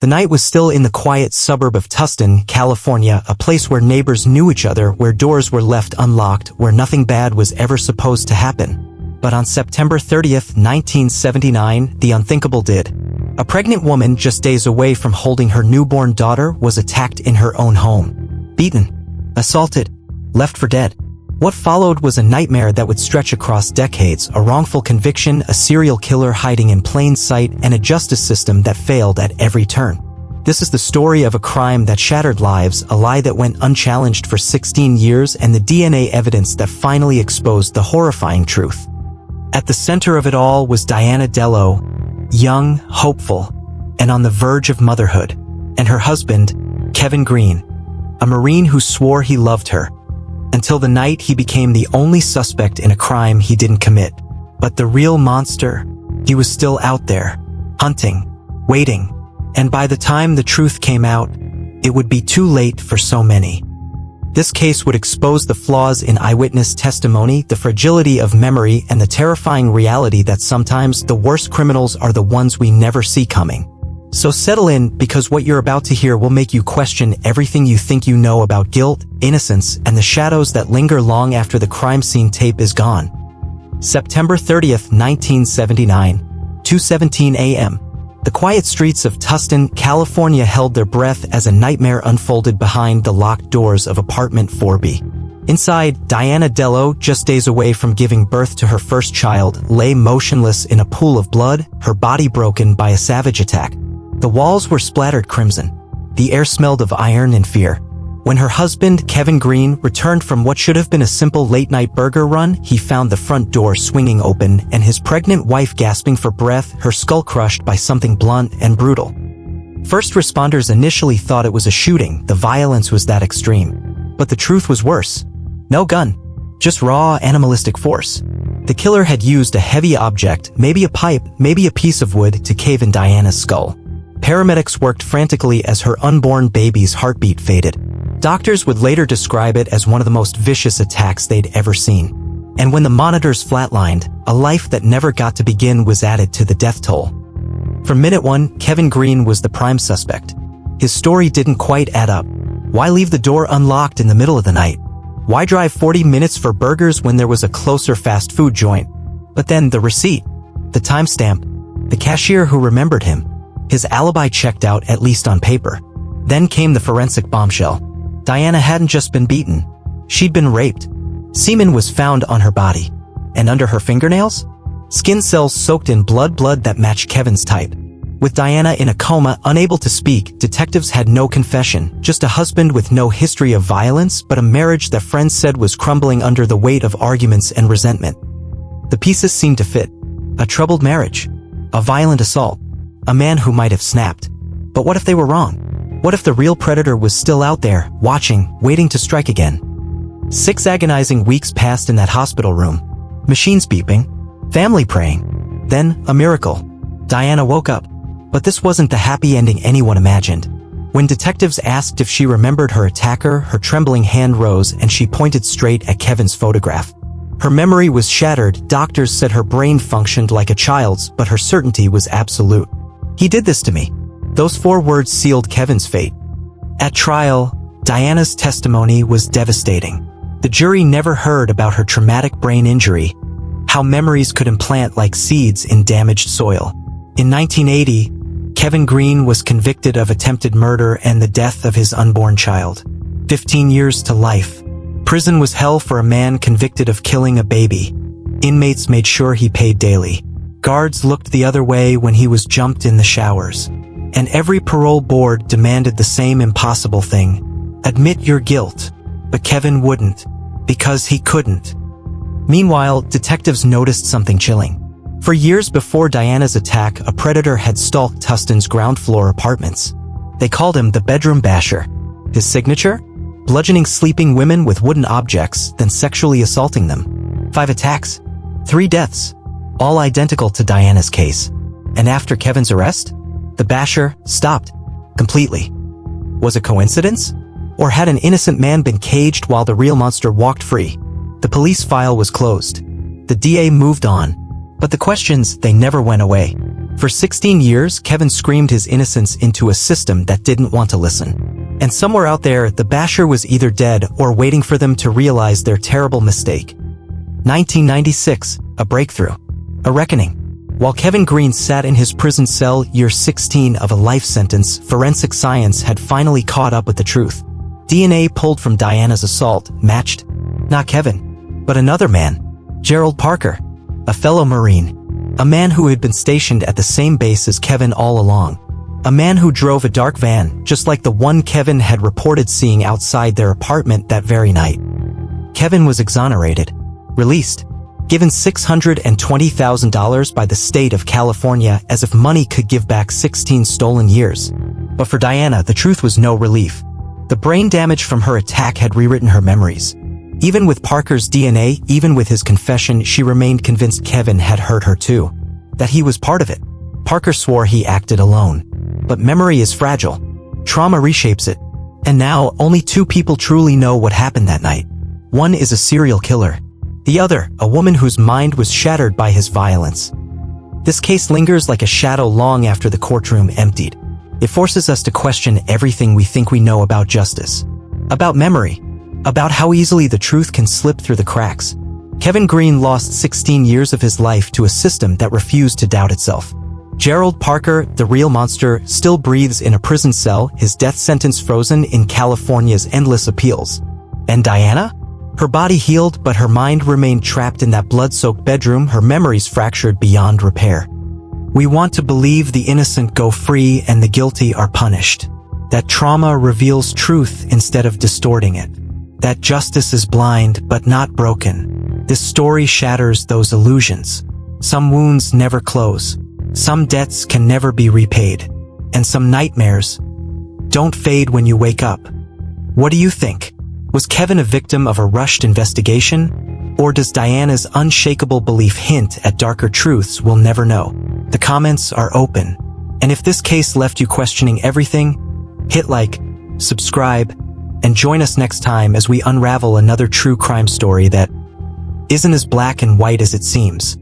The night was still in the quiet suburb of Tustin, California, a place where neighbors knew each other, where doors were left unlocked, where nothing bad was ever supposed to happen. But on September 30th, 1979, the unthinkable did. A pregnant woman just days away from holding her newborn daughter was attacked in her own home. Beaten, assaulted, left for dead. What followed was a nightmare that would stretch across decades, a wrongful conviction, a serial killer hiding in plain sight, and a justice system that failed at every turn. This is the story of a crime that shattered lives, a lie that went unchallenged for 16 years, and the DNA evidence that finally exposed the horrifying truth. At the center of it all was Diana Dello, young, hopeful, and on the verge of motherhood, and her husband, Kevin Green, a Marine who swore he loved her, until the night he became the only suspect in a crime he didn't commit. But the real monster, he was still out there, hunting, waiting, and by the time the truth came out, it would be too late for so many. This case would expose the flaws in eyewitness testimony, the fragility of memory, and the terrifying reality that sometimes the worst criminals are the ones we never see coming. So settle in, because what you're about to hear will make you question everything you think you know about guilt, innocence, and the shadows that linger long after the crime scene tape is gone. September 30th, 1979, 2:17 a.m. The quiet streets of Tustin, California held their breath as a nightmare unfolded behind the locked doors of apartment 4B. Inside, Diana Dello, just days away from giving birth to her first child, lay motionless in a pool of blood, her body broken by a savage attack. The walls were splattered crimson. The air smelled of iron and fear. When her husband, Kevin Green, returned from what should have been a simple late-night burger run, he found the front door swinging open and his pregnant wife gasping for breath, her skull crushed by something blunt and brutal. First responders initially thought it was a shooting, the violence was that extreme. But the truth was worse. No gun. Just raw, animalistic force. The killer had used a heavy object, maybe a pipe, maybe a piece of wood, to cave in Diana's skull. Paramedics worked frantically as her unborn baby's heartbeat faded. Doctors would later describe it as one of the most vicious attacks they'd ever seen. And when the monitors flatlined, a life that never got to begin was added to the death toll. From minute one, Kevin Green was the prime suspect. His story didn't quite add up. Why leave the door unlocked in the middle of the night? Why drive 40 minutes for burgers when there was a closer fast food joint? But then the receipt, the timestamp, the cashier who remembered him. His alibi checked out, at least on paper. Then came the forensic bombshell. Diana hadn't just been beaten. She'd been raped. Semen was found on her body. And under her fingernails? Skin cells soaked in blood that matched Kevin's type. With Diana in a coma, unable to speak, detectives had no confession, just a husband with no history of violence, but a marriage that friends said was crumbling under the weight of arguments and resentment. The pieces seemed to fit. A troubled marriage. A violent assault. A man who might have snapped. But what if they were wrong? What if the real predator was still out there, watching, waiting to strike again? 6 agonizing weeks passed in that hospital room. Machines beeping. Family praying. Then, a miracle. Diana woke up. But this wasn't the happy ending anyone imagined. When detectives asked if she remembered her attacker, her trembling hand rose and she pointed straight at Kevin's photograph. Her memory was shattered. Doctors said her brain functioned like a child's, but her certainty was absolute. He did this to me. Those 4 words sealed Kevin's fate. At trial, Diana's testimony was devastating. The jury never heard about her traumatic brain injury, how memories could implant like seeds in damaged soil. In 1980, Kevin Green was convicted of attempted murder and the death of his unborn child. 15 years to life. Prison was hell for a man convicted of killing a baby. Inmates made sure he paid daily. Guards looked the other way when he was jumped in the showers. And every parole board demanded the same impossible thing. Admit your guilt. But Kevin wouldn't. Because he couldn't. Meanwhile, detectives noticed something chilling. For years before Diana's attack, a predator had stalked Tustin's ground-floor apartments. They called him the bedroom basher. His signature? Bludgeoning sleeping women with wooden objects, then sexually assaulting them. 5 attacks. 3 deaths. All identical to Diana's case. And after Kevin's arrest, the basher stopped. Completely. Was it coincidence? Or had an innocent man been caged while the real monster walked free? The police file was closed. The DA moved on. But the questions, they never went away. For 16 years, Kevin screamed his innocence into a system that didn't want to listen. And somewhere out there, the basher was either dead or waiting for them to realize their terrible mistake. 1996, a breakthrough. A reckoning. While Kevin Green sat in his prison cell, year 16 of a life sentence, forensic science had finally caught up with the truth. DNA pulled from Diana's assault matched, not Kevin, but another man, Gerald Parker, a fellow Marine. A man who had been stationed at the same base as Kevin all along. A man who drove a dark van, just like the one Kevin had reported seeing outside their apartment that very night. Kevin was exonerated, released, given $620,000 by the state of California as if money could give back 16 stolen years. But for Diana, the truth was no relief. The brain damage from her attack had rewritten her memories. Even with Parker's DNA, even with his confession, she remained convinced Kevin had hurt her too. That he was part of it. Parker swore he acted alone. But memory is fragile. Trauma reshapes it. And now, only two people truly know what happened that night. One is a serial killer. The other, a woman whose mind was shattered by his violence. This case lingers like a shadow long after the courtroom emptied. It forces us to question everything we think we know about justice. About memory. About how easily the truth can slip through the cracks. Kevin Green lost 16 years of his life to a system that refused to doubt itself. Gerald Parker, the real monster, still breathes in a prison cell, his death sentence frozen in California's endless appeals. And Diana? Her body healed, but her mind remained trapped in that blood-soaked bedroom, her memories fractured beyond repair. We want to believe the innocent go free and the guilty are punished. That trauma reveals truth instead of distorting it. That justice is blind but not broken. This story shatters those illusions. Some wounds never close. Some debts can never be repaid. And some nightmares don't fade when you wake up. What do you think? Was Kevin a victim of a rushed investigation? Or does Diana's unshakable belief hint at darker truths we'll never know? The comments are open. And if this case left you questioning everything, hit like, subscribe, and join us next time as we unravel another true crime story that isn't as black and white as it seems.